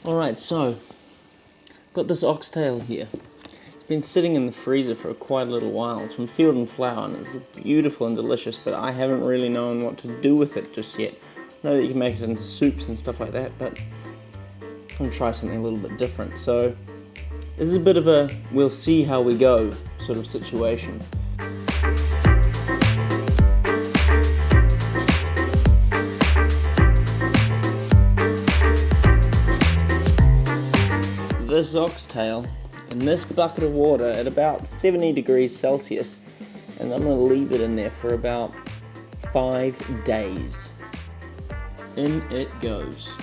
Alright, so, got this oxtail here. It's been sitting in the freezer for quite a little while. It's from Field and Flower and it's beautiful and delicious, but I haven't really known what to do with it just yet. I know that you can make it into soups and stuff like that, but I'm going to try something a little bit different. So, this is a bit of a we'll see how we go sort of situation. This oxtail in this bucket of water at about 70 degrees Celsius, and I'm going to leave it in there for about 5 days. In it goes.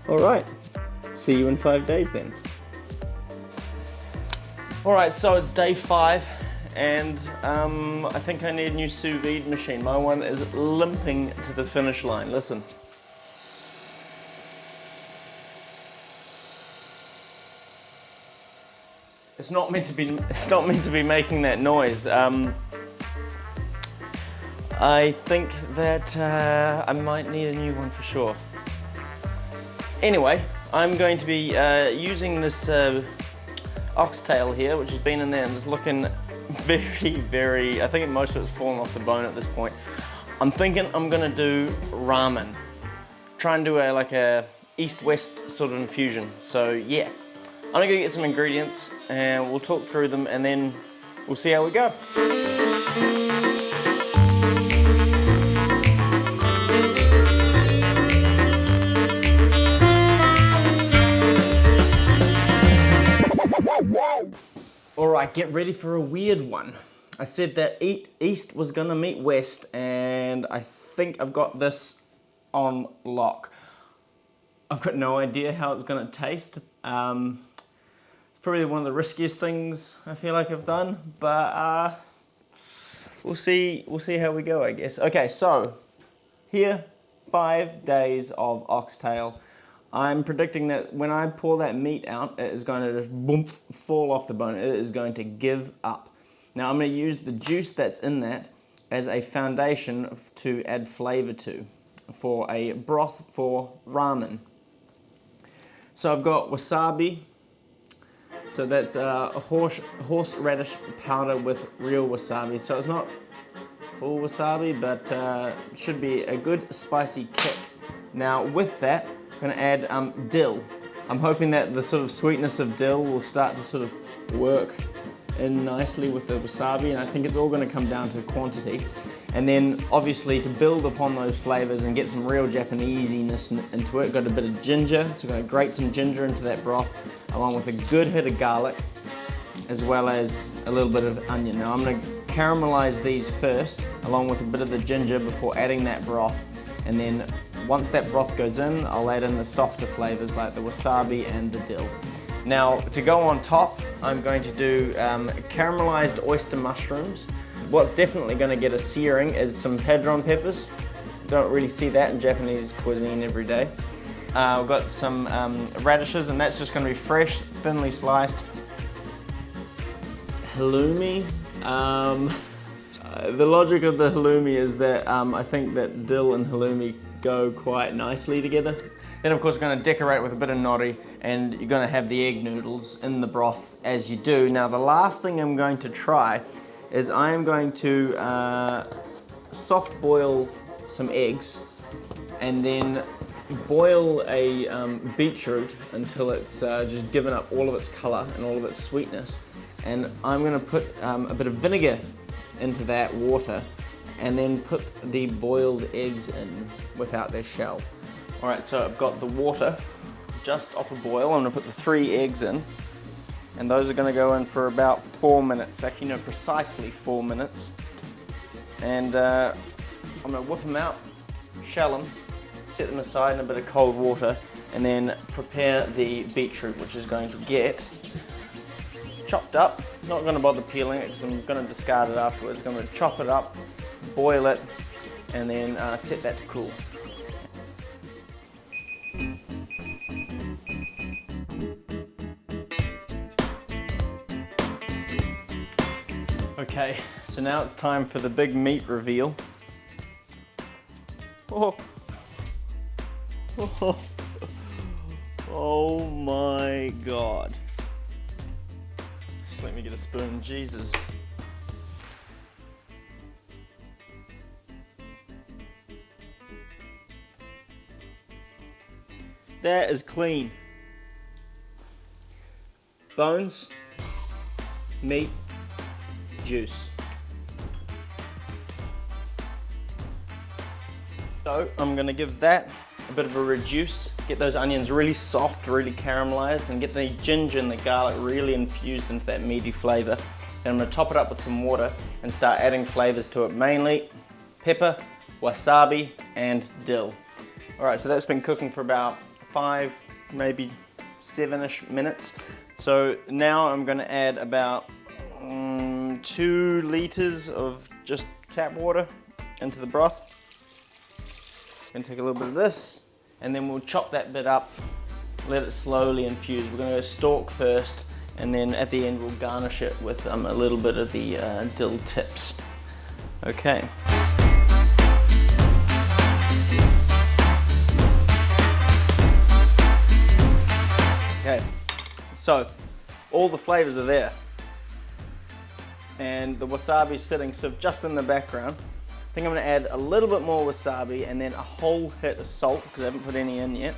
Alright, see you in 5 days then. Alright, so it's day 5, and I think I need a new sous vide machine. My one is limping to the finish line. Listen. It's not meant to be making that noise. I think that I might need a new one for sure. Anyway, I'm going to be using this oxtail here, which has been in there and is looking very, I think most of it's fallen off the bone at this point. I'm thinking I'm gonna do ramen. Try and do like a east-west sort of infusion. So yeah. I'm gonna go get some ingredients and we'll talk through them and then we'll see how we go. Alright, get ready for a weird one. I said that east was gonna meet west and I think I've got this on lock. I've got no idea how it's gonna taste. It's probably one of the riskiest things I feel like I've done, but we'll see how we go, I guess. Okay, so here, 5 days of oxtail. I'm predicting that when I pour that meat out, it is going to just boom, fall off the bone. It is going to give up. Now I'm going to use the juice that's in that as a foundation to add flavor to for a broth for ramen. So I've got wasabi. So that's horseradish powder with real wasabi. So it's not full wasabi, but should be a good spicy kick. Now with that, I'm going to add dill. I'm hoping that the sort of sweetness of dill will start to sort of work in nicely with the wasabi, and I think it's all going to come down to quantity. And then obviously to build upon those flavors and get some real Japaneseiness into it, got a bit of ginger, so I'm going to grate some ginger into that broth along with a good hit of garlic as well as a little bit of onion. Now I'm going to caramelize these first along with a bit of the ginger before adding that broth, and then once that broth goes in, I'll add in the softer flavors like the wasabi and the dill. Now to go on top, I'm going to do caramelized oyster mushrooms. What's definitely going to get a searing is some padron peppers. Don't really see that in Japanese cuisine every day. We've got some radishes, and that's just going to be fresh, thinly sliced. Halloumi. The logic of the halloumi is that I think that dill and halloumi go quite nicely together. Then of course we're going to decorate with a bit of nori, and you're going to have the egg noodles in the broth as you do. Now the last thing I'm going to try is I am going to soft boil some eggs and then boil a beetroot until it's just given up all of its color and all of its sweetness. And I'm going to put a bit of vinegar into that water and then put the boiled eggs in without their shell. All right, so I've got the water just off a boil. I'm going to put the 3 eggs in, and those are going to go in for about 4 minutes. Actually, no, precisely 4 minutes. And I'm going to whip them out, shell them, set them aside in a bit of cold water, and then prepare the beetroot, which is going to get chopped up. Not going to bother peeling it because I'm going to discard it afterwards. I'm going to chop it up, boil it, and then set that to cool. Okay, so now it's time for the big meat reveal. Oh, Oh my God. Just let me get a spoon, Jesus. That is clean. Bones, meat, juice. So I'm gonna give that a bit of a reduce, get those onions really soft, really caramelized, and get the ginger and the garlic really infused into that meaty flavor. Then I'm gonna top it up with some water and start adding flavors to it, mainly pepper, wasabi, and dill. All right, so that's been cooking for about 5, maybe 7-ish minutes. So now I'm gonna add about 2 liters of just tap water into the broth. Gonna take a little bit of this, and then we'll chop that bit up, let it slowly infuse. We're gonna go stalk first, and then at the end we'll garnish it with a little bit of the dill tips. Okay. Okay, so all the flavors are there, and the wasabi is sitting sort of just in the background. I think I'm going to add a little bit more wasabi and then a whole hit of salt because I haven't put any in yet,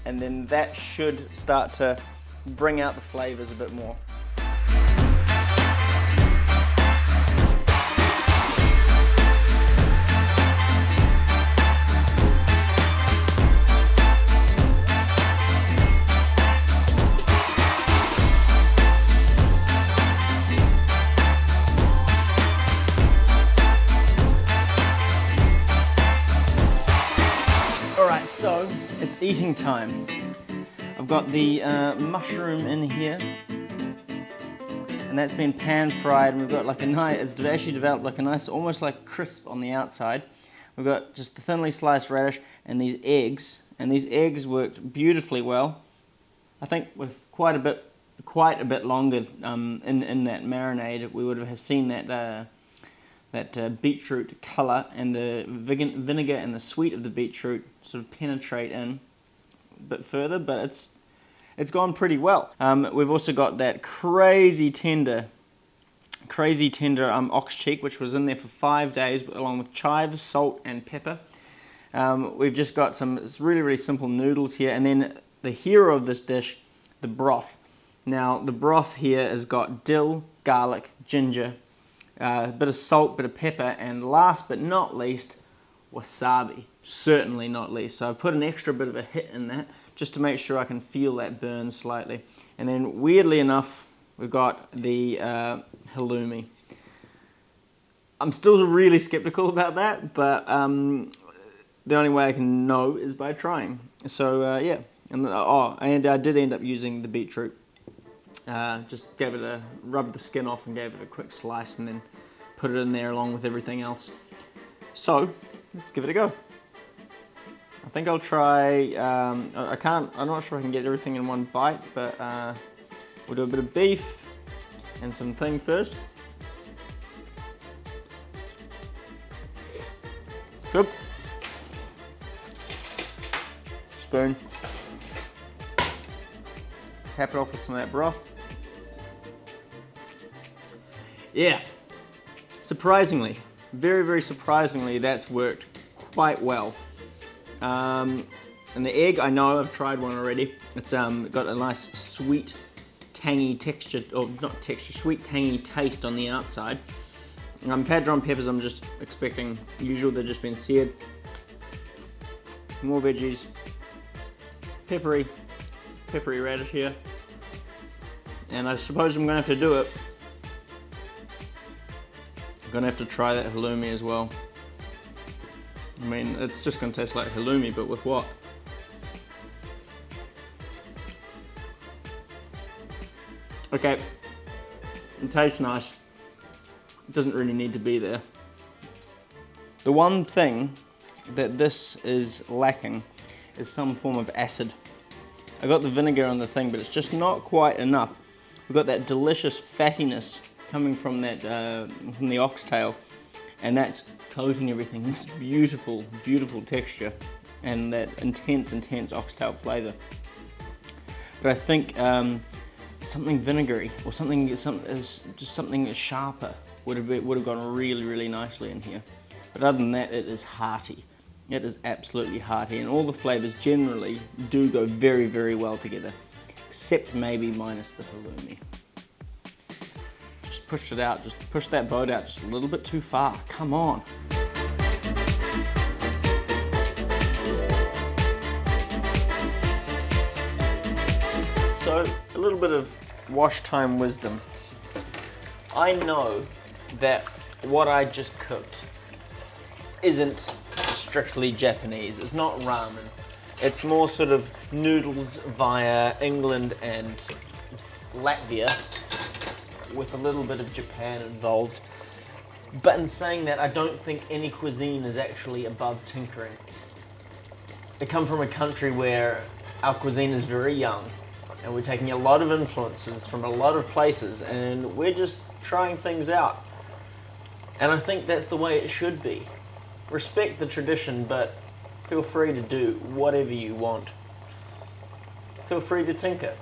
and then that should start to bring out the flavors a bit more. So it's eating time. I've got the mushroom in here, and that's been pan fried, and we've got like a nice, it's actually developed like a nice, almost like crisp on the outside. We've got just the thinly sliced radish and these eggs worked beautifully well. I think with quite a bit longer in that marinade, we would have seen that beetroot colour and the vinegar and the sweet of the beetroot sort of penetrate in a bit further, but it's gone pretty well. We've also got that crazy tender ox cheek, which was in there for 5 days, along with chives, salt, and pepper. We've just got some really simple noodles here, and then the hero of this dish, the broth. Now the broth here has got dill, garlic, ginger, a bit of salt, bit of pepper, and last but not least, wasabi. Certainly not least. So I've put an extra bit of a hit in that just to make sure I can feel that burn slightly. And then weirdly enough, we've got the halloumi. I'm still really skeptical about that, but the only way I can know is by trying. So yeah, and I did end up using the beetroot. Just gave it a, rubbed the skin off and gave it a quick slice and then put it in there along with everything else. So let's give it a go. I think I'll try, I'm not sure I can get everything in one bite, but we'll do a bit of beef and some thing first. Good. Spoon. Cap it off with some of that broth. Yeah, surprisingly, very surprisingly, that's worked quite well. And the egg, I know, I've tried one already. It's got a nice sweet, tangy texture, or not texture, sweet, tangy taste on the outside. Padron peppers, I'm just expecting usual, they've just been seared. More veggies, peppery radish here. And I suppose I'm gonna have to do it. I'm gonna have to try that halloumi as well. I mean, it's just gonna taste like halloumi, but with what? Okay, it tastes nice. It doesn't really need to be there. The one thing that this is lacking is some form of acid. I got the vinegar on the thing, but it's just not quite enough. We've got that delicious fattiness coming from that from the oxtail, and that's coating everything. This beautiful texture. and that intense oxtail flavour. But I think something vinegary or something sharper would have gone really nicely in here. But other than that, it is hearty. It is absolutely hearty, and all the flavours generally do go very well together, except maybe minus the halloumi. Just pushed it out, just pushed that boat out just a little bit too far. Come on. So, a little bit of wash time wisdom. I know that what I just cooked isn't strictly Japanese. It's not ramen. It's more sort of noodles via England and Latvia with a little bit of Japan involved. But in saying that, I don't think any cuisine is actually above tinkering. I come from a country where our cuisine is very young, and we're taking a lot of influences from a lot of places, and we're just trying things out. And I think that's the way it should be. Respect the tradition, but feel free to do whatever you want. Feel free to tinker.